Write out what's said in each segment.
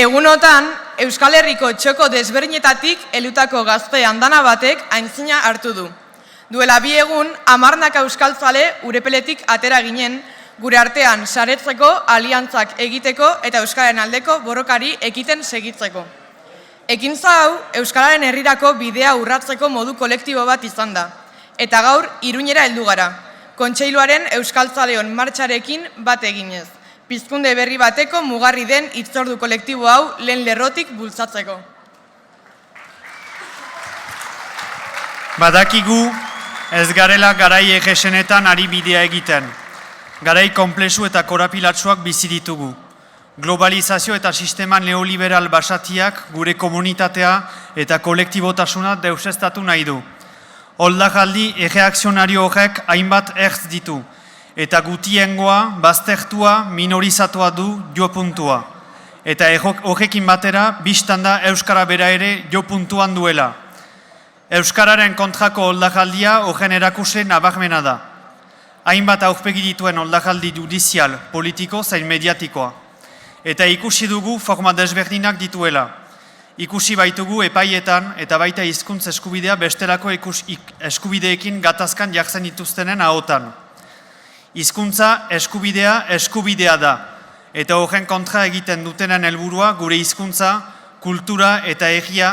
Egunotan, Euskal Herriko txoko desberdinetatik helutako gazte andana batek aintzina hartu du. Duela 2 egun, 10 euskaltzale Urepeletik atera ginen, gure artean saretzeko, aliantzak egiteko eta Euskararen aldeko borrokari ekiten segitzeko. Ekintza hau, Euskararen herrirako bidea urratzeko modu kolektibo bat izan da, eta gaur Iruñera heldu gara, Kontseiluaren Euskaltzaleon martxarekin bat eginez, pizkunde berri bateko mugarri den hitzordu kolektibo hau lehen lerrotik bultzatzeko. Badakigu, ez garela garai egesenetan ari bidea egiten. Garai konplexu eta korapilatsuak bizi ditugu. Globalizazio eta sistema neoliberal basatiak gure komunitatea eta kolektibotasuna deusestatu nahi du. Oldajaldi erreakzionario horrek hainbat ertz ditu, eta gutiengoa, baztertua, minorizatua du jopuntua. Eta horrekin batera, bistan da Euskara bera ere jopuntuan duela. Euskararen kontrako oldajaldia horren erakuse nabarmena da. Hainbat aurpegi dituen oldajaldi judizial, politiko zein mediatikoa. Eta ikusi dugu forma desberdinak dituela. Ikusi baitugu epaietan eta baita hizkuntz eskubidea bestelako eskubideekin gatazkan jartzen dituztenen ahotan. Hizkuntza eskubidea da, eta horren kontra egiten dutenen helburua gure hizkuntza, kultura eta herria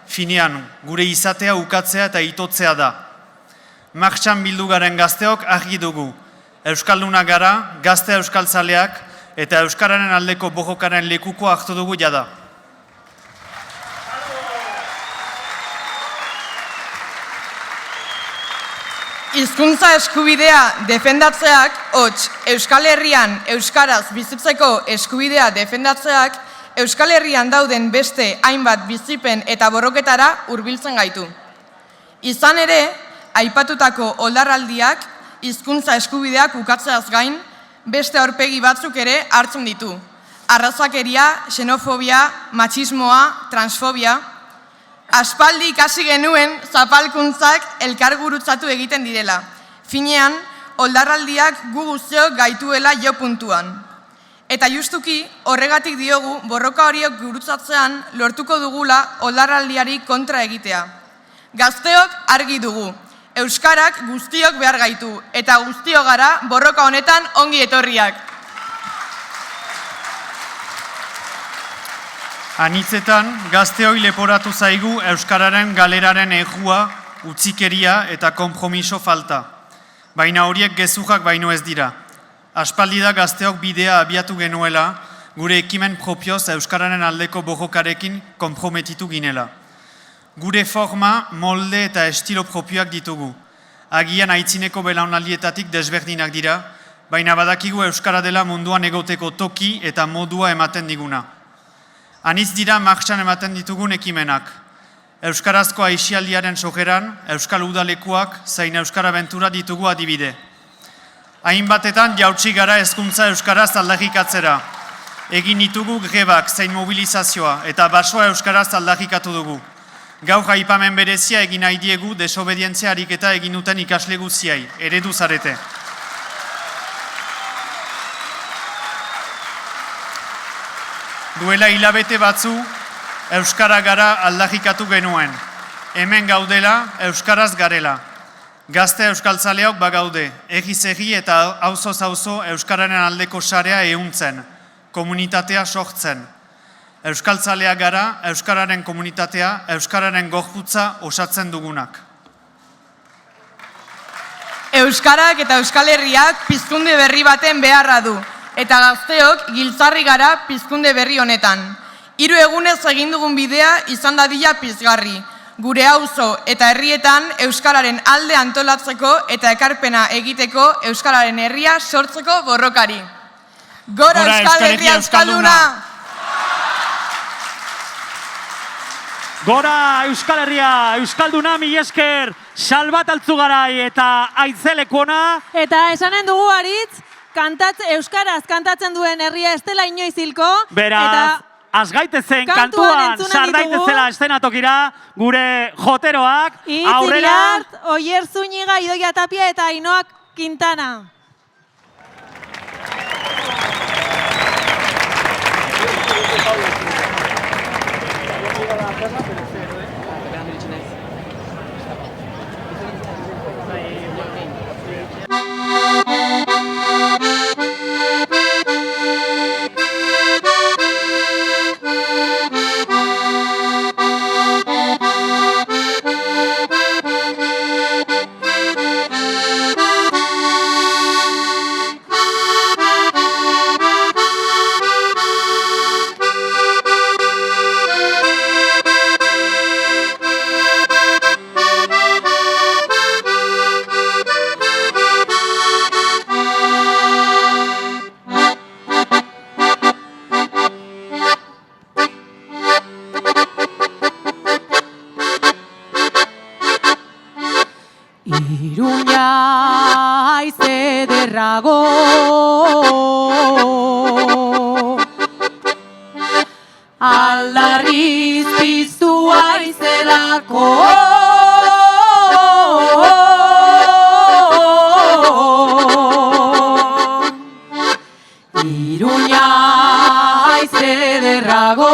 finean, gure izatea ukatzea eta itotzea da. Martxan bildu garen gazteok argi dugu, Euskalduna gara, gazte euskaltzaleak eta Euskararen aldeko borrokaren lekuko hartu dugu jada. Hizkuntza eskubidea defendatzeak, hots, Euskal Herrian euskaraz bizitzeko eskubidea defendatzeak, Euskal Herrian dauden beste hainbat bizipen eta borroketara hurbiltzen gaitu. Izan ere, aipatutako oldarraldiak hizkuntza eskubideak ukatzeaz gain, beste aurpegi batzuk ere hartzen ditu. Arrazakeria, xenofobia, matxismoa, transfobia. Aspaldi ikasi genuen zapalkuntzak elkargurutzatu egiten direla. Finean, oldarraldiak gu guztiok gaituela jo puntuan. Eta justuki, horregatik diogu, borroka horiok gurutzatzean lortuko dugula oldarraldiari kontra egitea. Gazteok argi dugu, Euskarak guztiok behar gaitu, eta guztiok gara borroka honetan ongi etorriak. Anitzetan, gazteoi leporatu zaigu Euskararen galeraren ejua, utzikeria eta konpromiso falta. Baina horiek gezurrak baino ez dira. Aspaldi da gazteok bidea abiatu genuela, gure ekimen propioz Euskararen aldeko borrokarekin konprometitu ginela. Gure forma, molde eta estilo propioak ditugu. Agian aitzineko belaunaldietatik desberdinak dira, baina badakigu Euskara dela munduan egoteko toki eta modua ematen diguna. Anitz dira martxan ematen ditugun ekimenak. Euskarazko aisialdiaren sojeran, Euskal Udalekuak zein Euskara Bentura ditugu adibide. Hainbatetan jautsi gara hezkuntza euskaraz aldarrikatzera. Egin ditugu grebak zein mobilizazioa eta basoa euskaraz aldarrikatu dugu. Gaur aipamen berezia egin nahi diegu desobedientzia ariketa egin duten ikasle guztiei, eredu zarete. Duela hilabete batzu, Euskara gara aldarrikatu genuen. Hemen gaudela, Euskaraz garela. Gazte euskaltzaleok bagaude, egiz-egi eta auzoz auzo Euskararen aldeko sarea ehuntzen, komunitatea sortzen. Euskaltzaleak gara, Euskararen komunitatea, Euskararen gorputza osatzen dugunak. Euskarak eta Euskal Herriak pizkunde berri baten beharra du, eta gazteok giltzarri gara pizkunde berri honetan. 3 egunez egin dugun bidea izan dadila pizgarri. Gure auzo eta herrietan Euskararen alde antolatzeko eta ekarpena egiteko Euskararen herria sortzeko borrokari. Gora Euskal Herria Euskalduna! Gora Euskal Herria Euskalduna, mila esker, Salbat Altzugarai eta Aitzelekuona. Eta esanen dugu Aritz, euskaraz kantatzen duen herria ez dela inoiz hilko. Beraz, azgaitezen kantuan sardaitezela estenatokira gure joteroak. Aurrera! Itziriart, Oier Zúñiga, Idoia Tapia eta Ainoak Quintana. Iruña haize derrago, aldarriz piztu haizelako. Iruña haize derrago,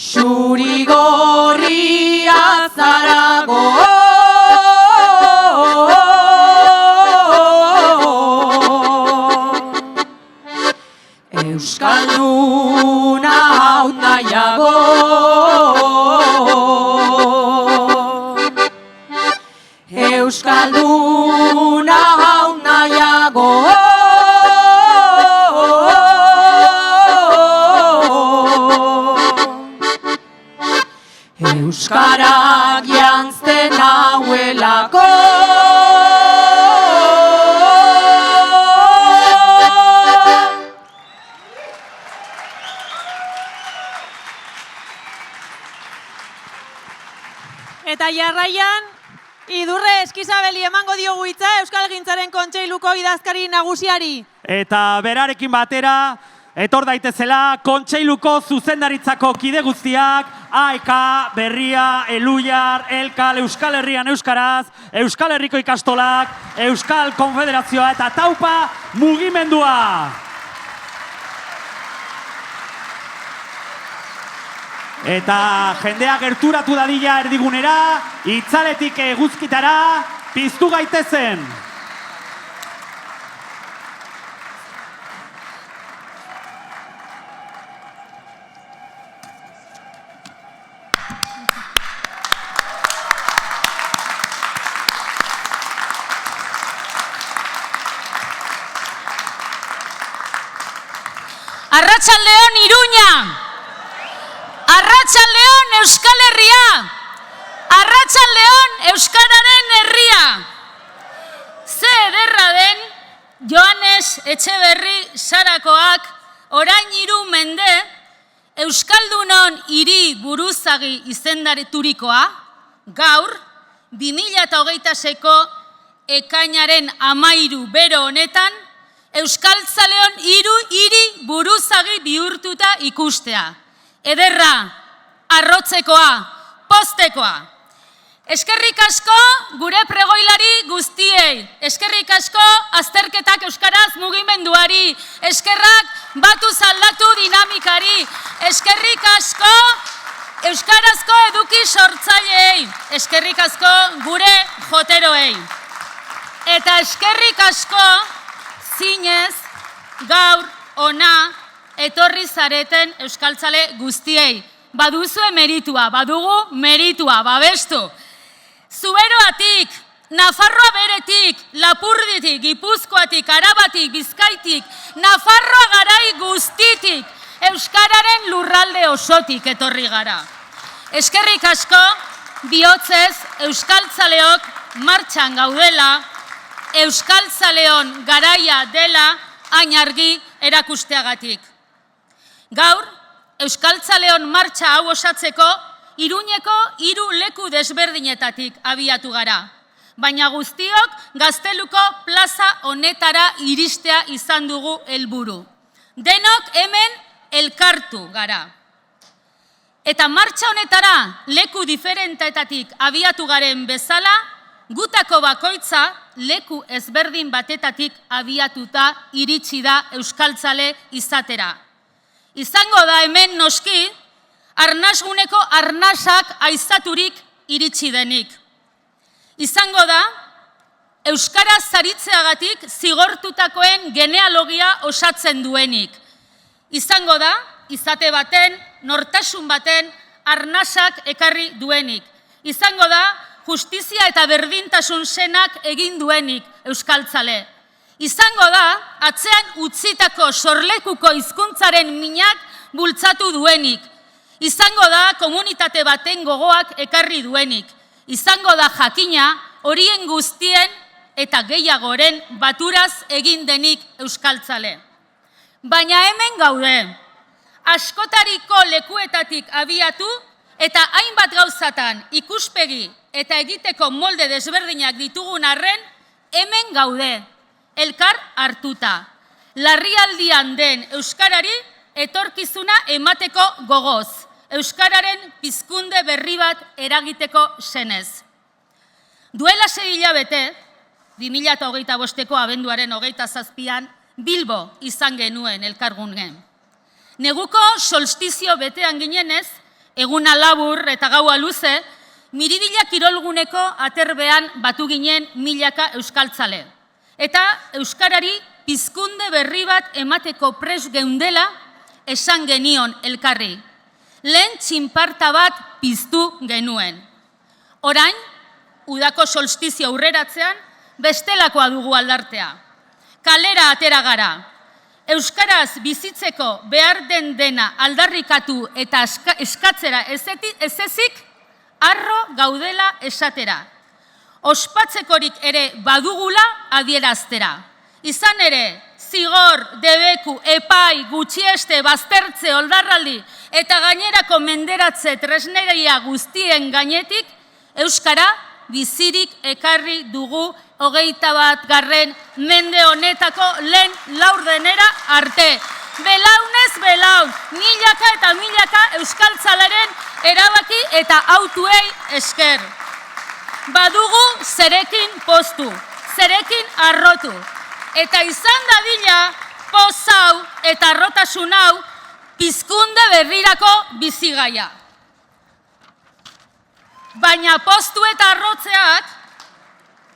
xurigorria zarago. Euskalduna hau nahiago, Euskalduna hau nahiago. Euskarak janzten hauelako. Eta jarraian, Idurre Eskizabeli emango diogu hitza Euskalgintzaren Kontseiluko idazkari nagusiari. Eta berarekin batera, etor daitezela Kontseiluko zuzendaritzako kide guztiak, AEK, Berria, Eluiar, Elkal, Euskal Herrian Euskaraz, Euskal Herriko ikastolak, Euskal Konfederazioa eta Taupa mugimendua. Eta jendea gerturatu dadila erdigunera, itzaletik eguzkitara, piztu gaitezen. Arratsaldeon Iruña, Arratsaldeon Euskal Herria, Arratsaldeon Euskararen herria. Ze ederra den Joanes Etxeberri Sarakoak orain 3 mende Euskaldunon hiri buruzagi izendaturikoa, gaur 2026ko ekainaren 13 bero honetan Euskaltzaleon hiri buruzagi bihurtuta ikustea. Ederra, arrotzekoa, postekoa. Eskerrik asko gure pregoilari guztiei. Eskerrik asko azterketak euskaraz mugimenduari. Eskerrak batuz aldatu dinamikari. Eskerrik asko euskarazko eduki sortzaileei. Eskerrik asko gure joteroei. Eta eskerrik asko zinez gaur ona etorri zareten euskaltzale guztiei. Baduzue meritua, badugu meritua, babestu. Zuberoatik, Nafarroa beretik, Lapurditik, Gipuzkoatik, Arabatik, Bizkaitik, Nafarroa garai guztitik, euskararen lurralde osotik etorri gara. Eskerrik asko, bihotzez euskaltzaleok martxan gaudela, euskaltzaleon garaia dela hain argi erakusteagatik. Gaur, euskaltzaleon martxa hau osatzeko, Iruñeko 3 leku desberdinetatik abiatu gara. Baina guztiok Gazteluko plaza honetara iristea izan dugu helburu. Denok hemen elkartu gara. Eta martxa honetara leku diferentetatik abiatu garen bezala, gutako bakoitza leku ezberdin batetatik abiatuta iritsi da euskaltzale izatera. Izango da hemen noski, arnasguneko arnasak aizaturik iritsi denik. Izango da, euskaraz zaritzeagatik zigortutakoen genealogia osatzen duenik. Izango da, izate baten, nortasun baten, arnasak ekarri duenik. Izango da, justizia eta berdintasun senak egin duenik euskaltzale. Izango da, atzean utzitako sorlekuko hizkuntzaren minak bultzatu duenik. Izango da, komunitate baten gogoak ekarri duenik. Izango da, jakina, horien guztien eta gehiagoren baturaz egin denik euskaltzale. Baina hemen gaude, askotariko lekuetatik abiatu eta hainbat gauzatan ikuspegi eta egiteko molde desberdinak ditugun arren, hemen gaude, elkar hartuta. Larrialdian den euskarari etorkizuna emateko gogoz, euskararen pizkunde berri bat eragiteko senez. Duela 6 hilabete, 2025ko abenduaren 27an, Bilbo izan genuen elkargunen. Neguko solstizio betean ginenez, eguna labur eta gaua luze, Miribilla kirolguneko aterbean batu ginen milaka euskaltzale. Eta euskarari pizkunde berri bat emateko pres geundela esan genion elkarri. Lehen txinparta bat piztu genuen. Orain, udako solstizio aurreratzean, bestelakoa dugu aldartea. Kalera atera gara. Euskaraz bizitzeko behar den dena aldarrikatu eta eskatzera ezezik, arro gaudela esatera. Ospatzekorik ere badugula adieraztera. Izan ere, zigor, debeku, epai, gutxieste, baztertze, oldarraldi eta gainerako menderatze tresneria guztien gainetik, euskara bizirik ekarri dugu 21. mende honetako lehen laurdenera arte. Belaunez belaun, milaka eta milaka euskaltzaleren erabaki eta autuei esker. Badugu zerekin poztu, zerekin arrotu. Eta izan dadila poz hau eta arrotasun hau pizkunde berrirako bizigaia. Baina poztu eta arrotzeak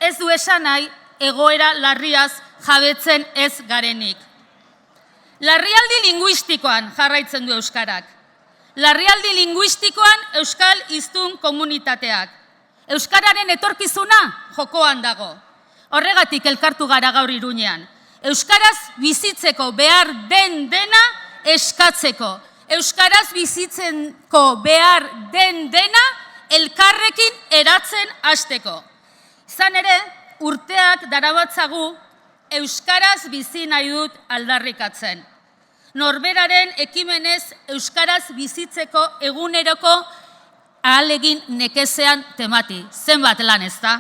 ez du esan nahi egoera larriaz jabetzen ez garenik. Larrialdi linguistikoan jarraitzen du euskarak. Larrialdi linguistikoan euskal hiztun komunitateak. Euskararen etorkizuna jokoan dago. Horregatik elkartu gara gaur Iruñean. Euskaraz bizitzeko behar den dena eskatzeko. Euskaraz bizitzeko behar den dena elkarrekin eratzen hasteko. Izan ere, urteak daramatzagu euskaraz bizi nahi dut aldarrikatzen. Norberaren ekimenez euskaraz bizitzeko eguneroko ahalegin nekezean temati. Zenbat lan ez da?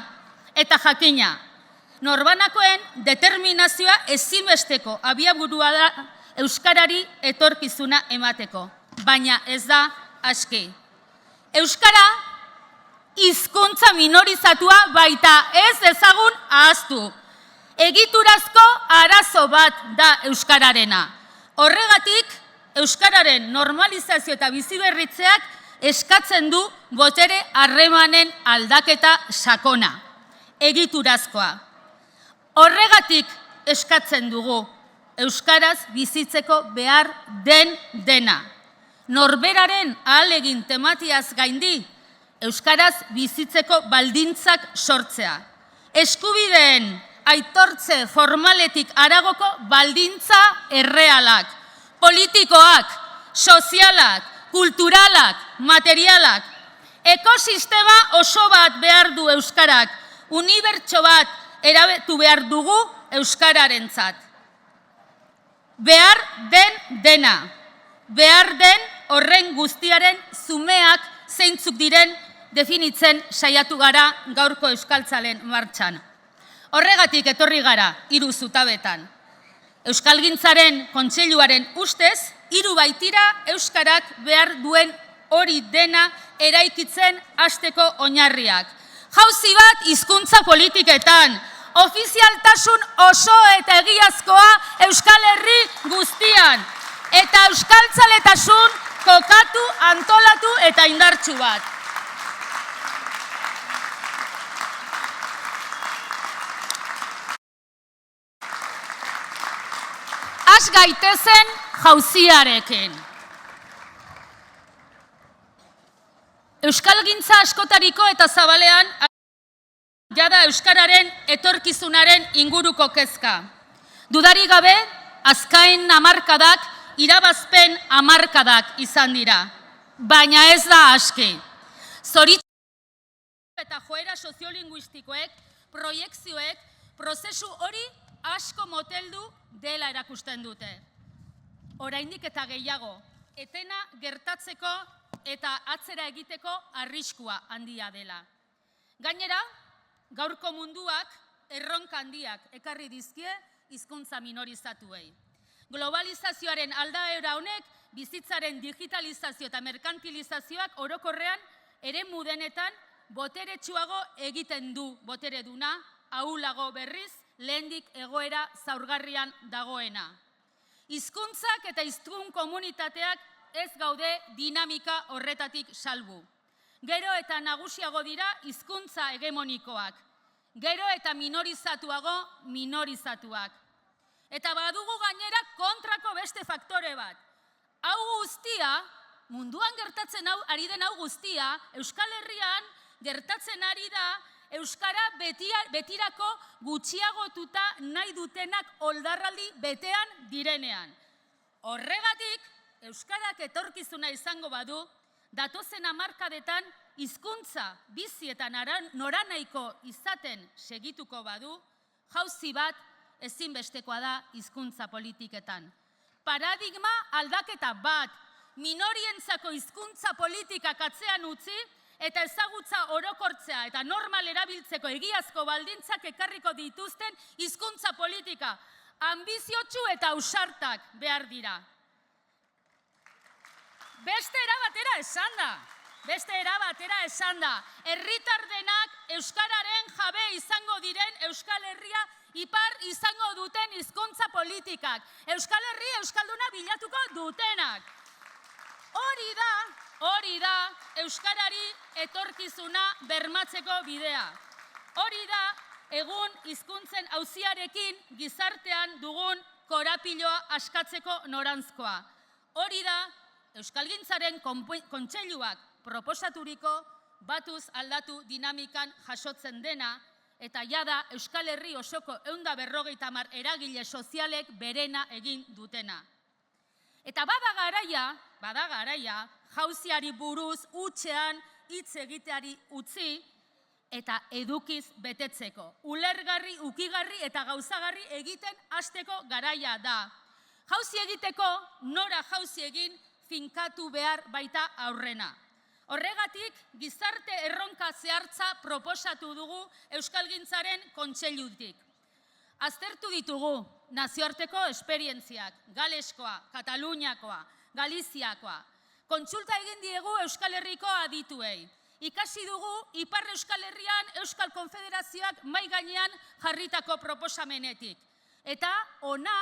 Eta jakina, norbanakoen determinazioa ezinbesteko abiaburua da euskarari etorkizuna emateko. Baina ez da aski. Euskara hizkuntza minorizatua baita ez dezagun ahaztu. Egiturazko arazo bat da euskararena. Horregatik, euskararen normalizazio eta biziberritzeak eskatzen du botere harremanen aldaketa sakona. Egiturazkoa. Horregatik eskatzen dugu euskaraz bizitzeko behar den dena. Norberaren ahalegin tematiaz gaindi, euskaraz bizitzeko baldintzak sortzea. Eskubideen aitortze formaletik haragoko baldintza errealak, politikoak, sozialak, kulturalak, materialak. Ekosistema oso bat behar du euskarak, unibertso bat erabetu behar dugu euskararentzat. Behar den dena, behar den horren guztiaren zumeak zeintzuk diren definitzen saiatu gara gaurko euskaltzalen martxan. Horregatik etorri gara 3 zutabetan. Euskalgintzaren kontseiluaren ustez, 3 baitira euskarak behar duen hori dena eraikitzen hasteko oinarriak. Jauzi bat hizkuntza politiketan, ofizialtasun oso eta egiazkoa Euskal Herri guztian. eta euskaltzaletasun kokatu, antolatu eta indartsu bat. Has gaitezen jauziarekin. Euskalgintza askotariko eta zabalean jada euskararen etorkizunaren inguruko kezka. Dudarik gabe, azkain hamarkadak, irabazpen hamarkadak izan dira. Baina ez da aski. Zoritxarrez eta joera soziolinguistikoek, proiekzioek, prozesu hori asko moteldu dela erakusten dute. Oraindik eta gehiago, etena gertatzeko eta atzera egiteko arriskua handia dela. Gainera, gaurko munduak erronka handiak ekarri dizkie hizkuntza minorizatuei. Globalizazioaren aldaera honek bizitzaren digitalizazio eta merkantilizazioak orokorrean eremu denetan boteretsuago egiten du botereduna, ahulago berriz, lehendik egoera zaurgarrian dagoena. Hizkuntzak eta hiztun komunitateak ez gaude dinamika horretatik salbu. Gero eta nagusiago dira hizkuntza hegemonikoak. Gero eta minorizatuago minorizatuak. Eta badugu gainera kontrako beste faktore bat. Hau guztia, munduan gertatzen ari den hau guztia, Euskal Herrian gertatzen ari da euskara betirako gutxiagotuta nahi dutenak oldarraldi betean direnean. Horregatik, euskarak etorkizuna izango badu, datozen hamarkadetan hizkuntza bizi eta noranaiko izaten segituko badu, jauzi bat ezinbestekoa da hizkuntza politiketan. Paradigma aldaketa bat, minorientzako hizkuntza politikak atzean utzi, eta ezagutza orokortzea eta normal erabiltzeko egiazko baldintzak ekarriko dituzten hizkuntza politika, anbiziotsu eta ausartak behar dira. Beste era batera esan da, herritar denak euskararen jabe izango diren Euskal Herria ipar izango duten hizkuntza politikak, Euskal Herri euskalduna bilatuko dutenak. Hori da euskarari etorkizuna bermatzeko bidea. Hori da egun hizkuntzen auziarekin gizartean dugun korapiloa askatzeko noranzkoa. Hori da Euskalgintzaren kontseiluak proposaturiko batuz aldatu dinamikan jasotzen dena eta jada Euskal Herri osoko 150 eragile sozialek berena egin dutena. Eta bada garaia, jauziari buruz hutsean hitz egiteari utzi eta edukiz betetzeko. Ulergarri, ukigarri eta gauzagarri egiten hasteko garaia da. Jauzi egiteko, nora jauzi egin finkatu behar baita aurrena. Horregatik, gizarte erronka zehartza proposatu dugu Euskalgintzaren kontseilutik. Aztertu ditugu nazioarteko esperientziak, Galeskoa, Kataluniakoa, Galiziakoa. Kontsulta egin diegu Euskal Herriko adituei. Ikasi dugu Ipar Euskal Herrian Euskal Konfederazioak mai gainean jarritako proposamenetik. Eta ona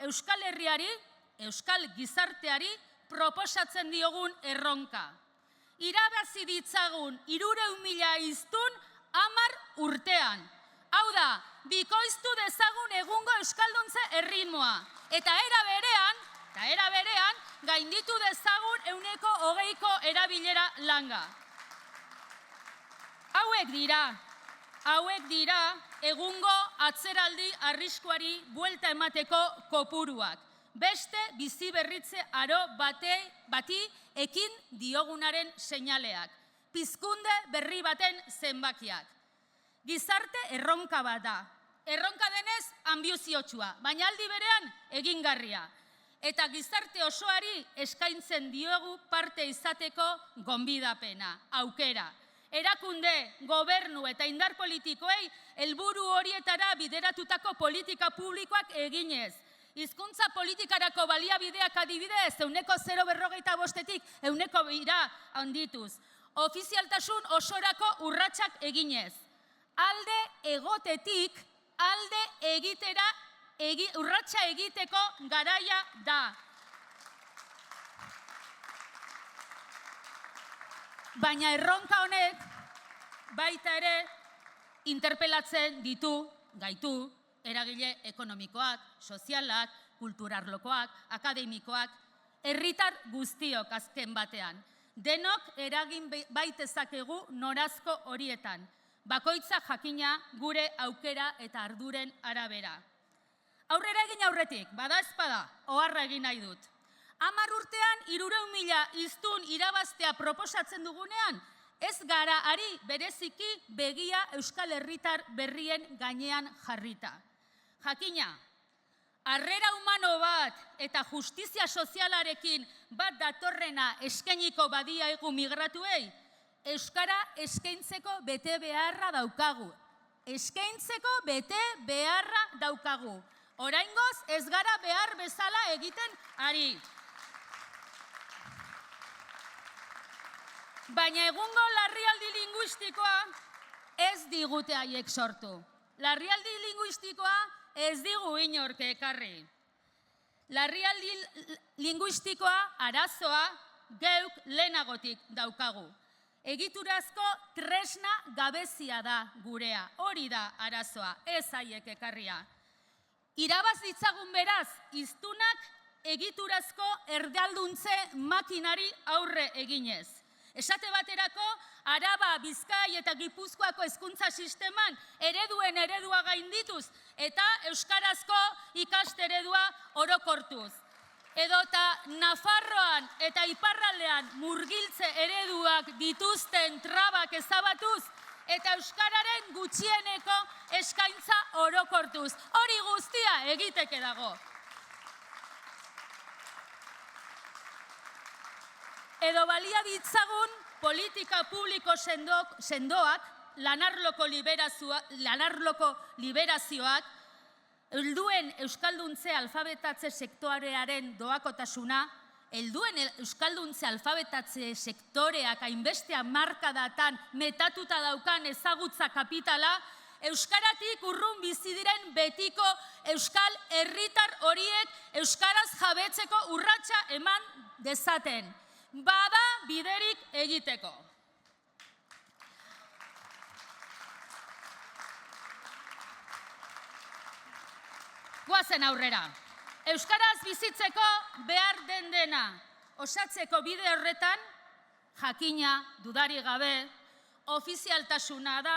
Euskal Herriari, Euskal Gizarteari proposatzen diogun erronka. Irabazi ditzagun 300.000 hiztun 10 urtean. Hau da, bikoiztu dezagun egungo euskalduntze erritmoa. Eta era berean, gainditu dezagun 120ko erabilera langa. Hauek dira egungo atzeraldi arriskuari buelta emateko kopuruak. Beste bizi berritze aro bati ekin diogunaren seinaleak. Pizkunde berri baten zenbakiak. Gizarte erronka bat da. Erronka denez anbiziotsua, baina aldi berean egingarria. Eta gizarte osoari eskaintzen diogu parte izateko gonbidapena, aukera. Erakunde, gobernu eta indar politikoei helburu horietara bideratutako politika publikoak eginez. Hizkuntza politikarako baliabideak adibidez, 0,45-tik 100 handituz. Ofizialtasun osorako urratsak eginez. Alde egotetik, alde egitera urratsa egiteko garaia da. Baina erronka honek baita ere interpelatzen gaitu, eragile ekonomikoak, sozialak, kulturarlokoak, akademikoak, herritar guztiok azken batean. Denok eragin baitezakegu norazko horietan, bakoitza jakina gure aukera eta arduren arabera. Aurrera egin aurretik, bada ezpada, oharra egin nahi dut. 10 urtean 300.000 hiztun irabaztea proposatzen dugunean, ez gara ari bereziki begia euskal herritar berrien gainean jarrita. Jakina, harrera humano bat eta justizia sozialarekin bat datorrena eskainiko badiegu migratuei, euskara eskaintzeko bete beharra daukagu. Eskaintzeko bete beharra daukagu. Oraingoz ez gara behar bezala egiten ari. Baina egungo larrialdi linguistikoa ez digute haiek sortu. Larrialdi linguistikoa ez digu inork ekarri. Larrialdi linguistikoa arazoa geuk lehenagotik daukagu. Egiturazko tresna gabezia da gurea. Hori da arazoa, ez haiek ekarria. Irabaz ditzagun beraz, hiztunak egiturazko erdalduntze makinari aurre eginez. Esate baterako, Araba, Bizkai eta Gipuzkoako hezkuntza sisteman eredua gaindituz eta euskarazko ikasteredua orokortuz. Edota Nafarroan eta Iparraldean murgiltze ereduak dituzten trabak ezabatuz eta euskararen gutxieneko eskaintza orokortuz. Hori guztia egiteke dago. Edo balia ditzagun politika publiko sendoak, lanarloko liberazioak, helduen euskalduntze alfabetatze sektorearen doakotasuna, helduen euskalduntze alfabetatze sektoreak hainbeste hamarkadatan metatuta daukan ezagutza kapitala, euskaratik urrun bizi diren betiko euskal herritar horiek euskaraz jabetzeko urratsa eman dezaten. Bada biderik egiteko. Goazen aurrera. Euskaraz bizitzeko behar den dena. Osatzeko bide horretan, jakina, dudari gabe, ofizialtasuna da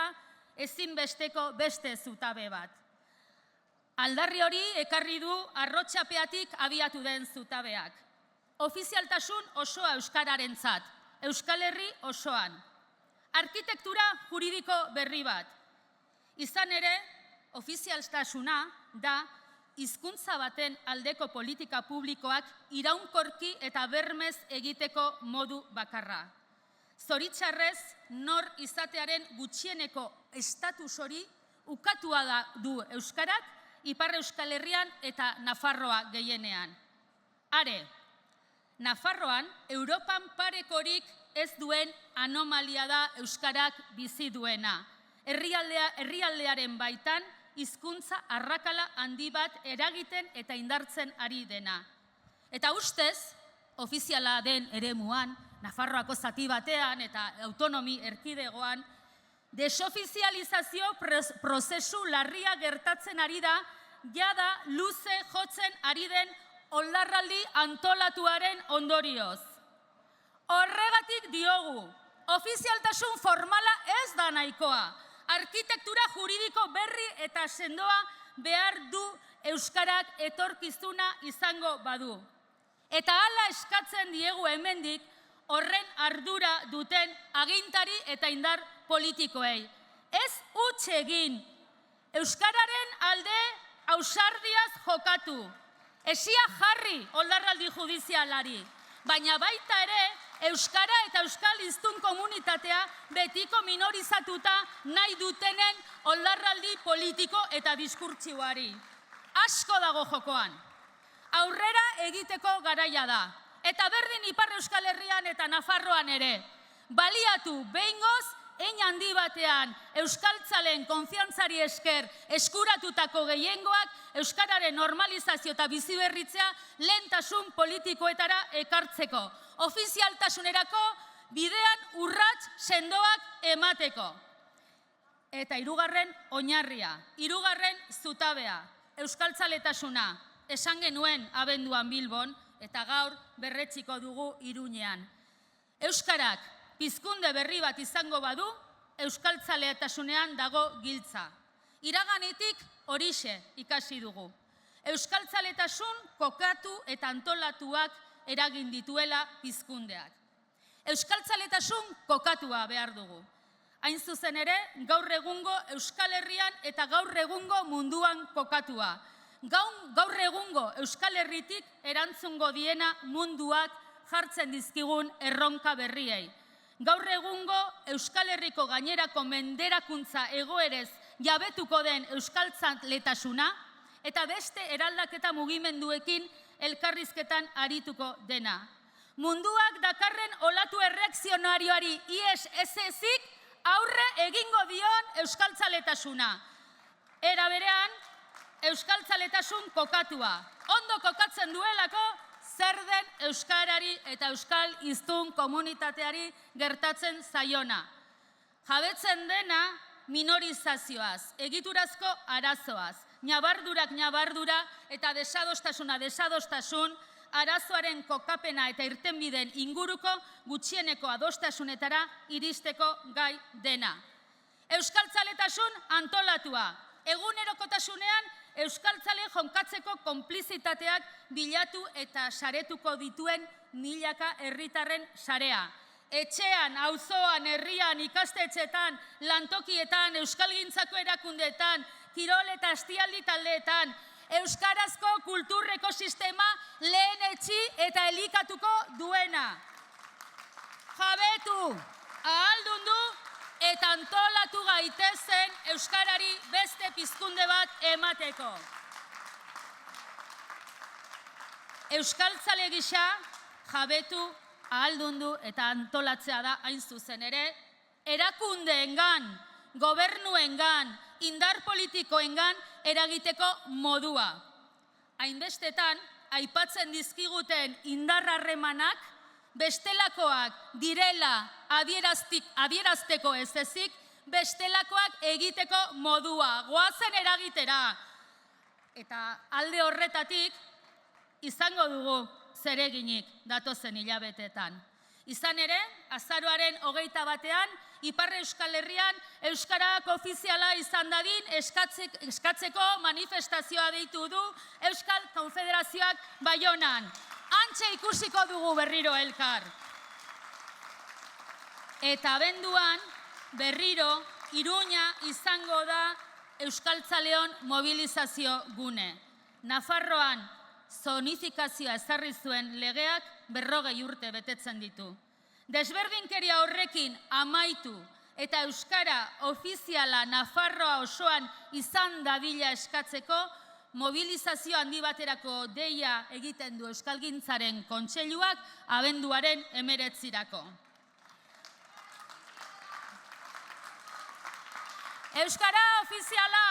ezinbesteko beste zutabe bat. Aldarri hori ekarri du arrotxapeatik abiatu den zutabeak. Ofizialtasun osoa euskararentzat, Euskal Herri osoan. Arkitektura juridiko berri bat. Izan ere, ofizialtasuna da hizkuntza baten aldeko politika publikoak iraunkorki eta bermez egiteko modu bakarra. Zoritxarrez, nor izatearen gutxieneko estatus hori ukatua du euskarak Ipar Euskal Herrian eta Nafarroa gehienean. Are, Nafarroan, Europan parekorik ez duen anomalia da euskarak bizi duena. Herrialdearen baitan, hizkuntza arrakala handi bat eragiten eta indartzen ari dena. Eta ustez, ofiziala den eremuan, Nafarroako zati batean eta autonomi erkidegoan, desofizializazio prozesu larria gertatzen ari da, jada luze jotzen ari den oldarraldi antolatuaren ondorioz. Horregatik diogu, ofizialtasun formala ez da nahikoa. Arkitektura juridiko berri eta sendoa behar du euskarak etorkizuna izango badu. Eta hala eskatzen diegu hemendik horren ardura duten agintari eta indar politikoei. Ez huts egin, euskararen alde ausardiaz jokatu. Esia jarri oldarraldi judizialari, baina baita ere euskara eta euskal hiztun komunitatea betiko minorizatuta nahi dutenen oldarraldi politiko eta diskurtsiboari. Asko dago jokoan. Aurrera egiteko garaia da. Eta berdin Ipar Euskal Herrian eta Nafarroan ere. Baliatu behingoz hein handi batean euskaltzalen konfiantzari esker eskuratutako gehiengoak euskararen normalizazio eta biziberritzea lehentasun politikoetara ekartzeko. Ofizialtasunerako bidean urrats sendoak emateko. Eta hirugarren oinarria, hirugarren zutabea, euskaltzaletasuna, esan genuen abenduan Bilbon, eta gaur berretxiko dugu Iruñean. Euskarak pizkunde berri bat izango badu, euskaltzaletasunean dago giltza. Iraganetik horixe ikasi dugu. Euskaltzaletasun kokatu eta antolatuak eragin dituela pizkundeak. Euskaltzaletasun kokatua behar dugu. Hain zuzen ere, gaur egungo Euskal Herrian eta gaur egungo munduan kokatua. Gaur egungo Euskal Herritik erantzungo diena munduak jartzen dizkigun erronka berriei. Gaur egungo Euskal Herriko gainerako menderakuntza egoerez jabetuko den euskaltzaletasuna eta beste eraldaketa mugimenduekin elkarrizketan arituko dena. Munduak dakarren olatu erreakzionarioari ies ez ezik aurre egingo dion euskaltzaletasuna. Era berean, euskaltzaletasun kokatua. Ondo kokatzen duelako zer den euskarari eta euskal hiztun komunitateari gertatzen zaiona. Jabetzen dena minorizazioaz, egiturazko arazoaz, ñabardurak ñabardura eta desadostasun, arazoaren kokapena eta irtenbideen inguruko gutxieneko adostasunetara iristeko gai dena. Euskaltzaletasun antolatua, egunerokotasunean euskaltzale jonkatzeko konplizitateak bilatu eta saretuko dituen milaka herritarren sarea. Etxean, auzoan, herrian, ikastetxetan, lantokietan, euskalgintzako erakundeetan, kirol eta astialdi taldeetan, euskarazko kultur ekosistema lehenetsi eta elikatuko duena. Jabetu, ahaldundu eta antolatu gaitezen euskarari beste pizkunde bat emateko. Euskaltzale gisa jabetu, ahaldundu eta antolatzea da hain zuzen ere, erakundeengan, gobernuengan, indar politikoengan eragiteko modua. Hainbestetan, aipatzen dizkiguten indarrarremanak, bestelakoak direla adierazteko ez ezik, bestelakoak egiteko modua, goazen eragitera. Eta alde horretatik, izango dugu zereginik datozen hilabetetan. Izan ere, azaroaren 21ean, Ipar Euskal Herrian euskarak ofiziala izan dadin eskatzeko manifestazioa deitu du Euskal Konfederazioak Baionan. Hantxe ikusiko dugu berriro elkar. Eta abenduan berriro Iruña izango da euskaltzaleon mobilizazio gune. Nafarroan zonifikazioa ezarri zuen legeak 40 urte betetzen ditu. Desberdinkeria horrekin amaitu eta euskara ofiziala Nafarroa osoan izan dadila eskatzeko mobilizazio handi baterako deia egiten du Euskalgintzaren Kontseiluak abenduaren 19. Euskara ofiziala!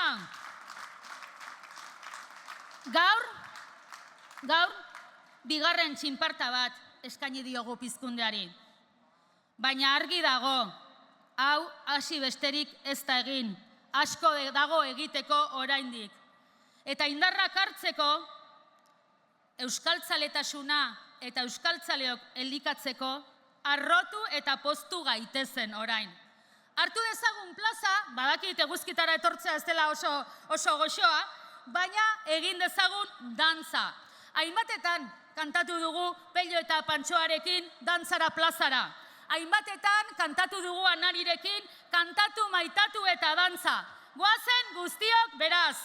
Gaur, bigarren txinparta bat eskaini diogu pizkundeari. Baina argi dago, hau hasi besterik ez da egin, asko dago egiteko oraindik. Eta indarrak hartzeko, euskaltzaletasuna eta euskaltzaleok elikatzeko, arrotu eta poztu gaitezen orain. Hartu dezagun plaza, badakit eguzkitara etortzea ez dela oso goxoa, baina egin dezagun dantza. Hainbatetan kantatu dugu Pello eta Pantxoarekin dantzara plazara. Hainbatetan kantatu dugu Anarirekin kantatu, maitatu eta dantza. Goazen guztiok beraz!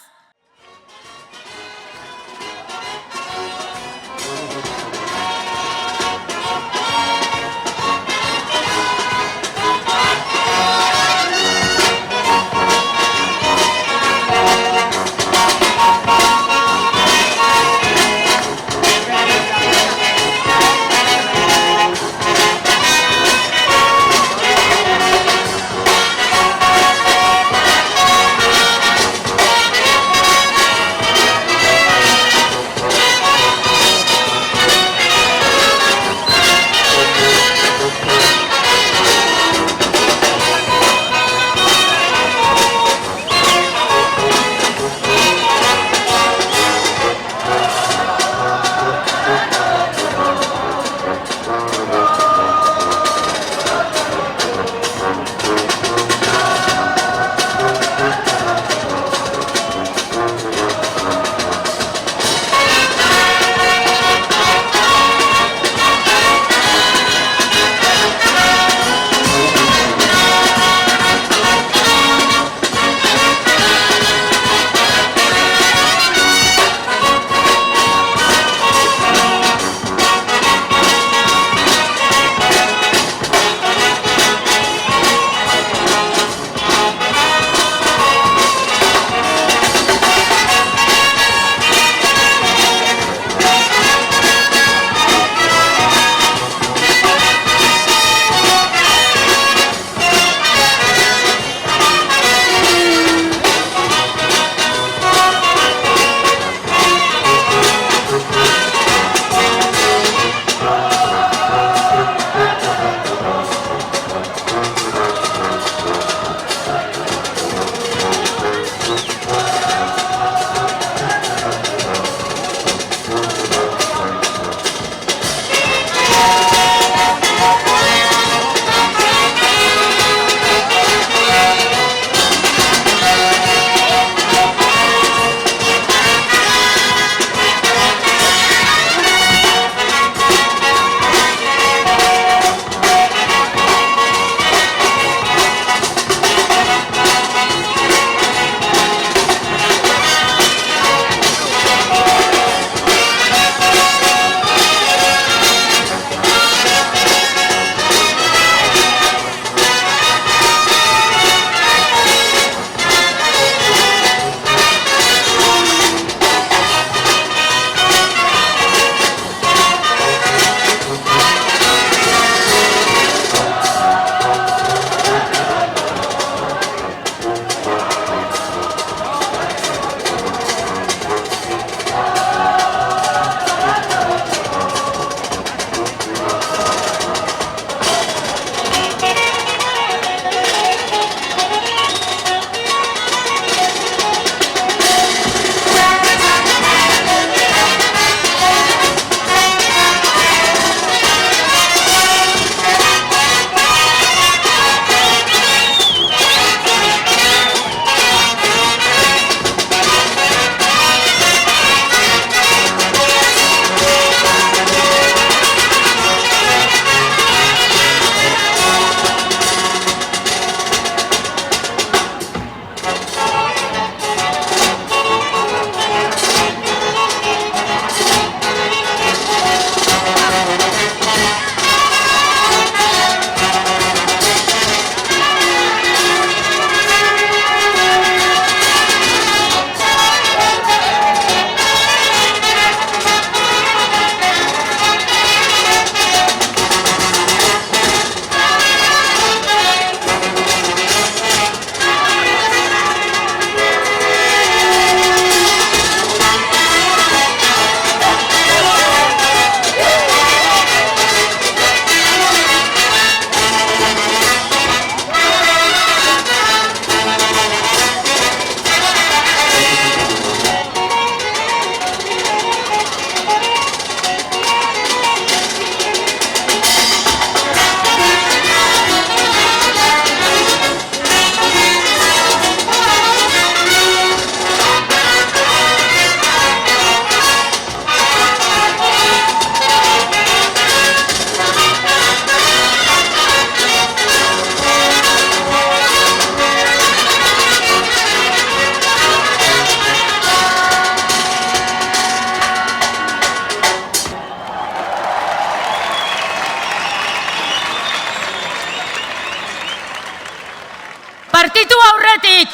aurretik.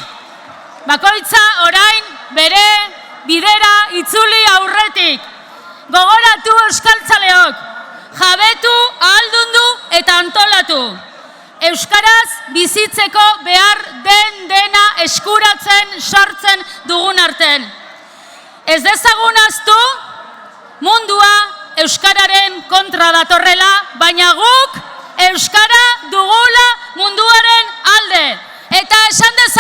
Bakoitza orain bere bidera itzuli aurretik. Gogoratu euskaltzaleok, jabetu, ahaldundu eta antolatu. Euskaraz bizitzeko behar den dena eskuratzen, sortzen dugun arten. Ez dezagun ahaztu mundua euskararen kontra datorrela, baina guk euskara dugula munduaren alde. Eta esan dezagun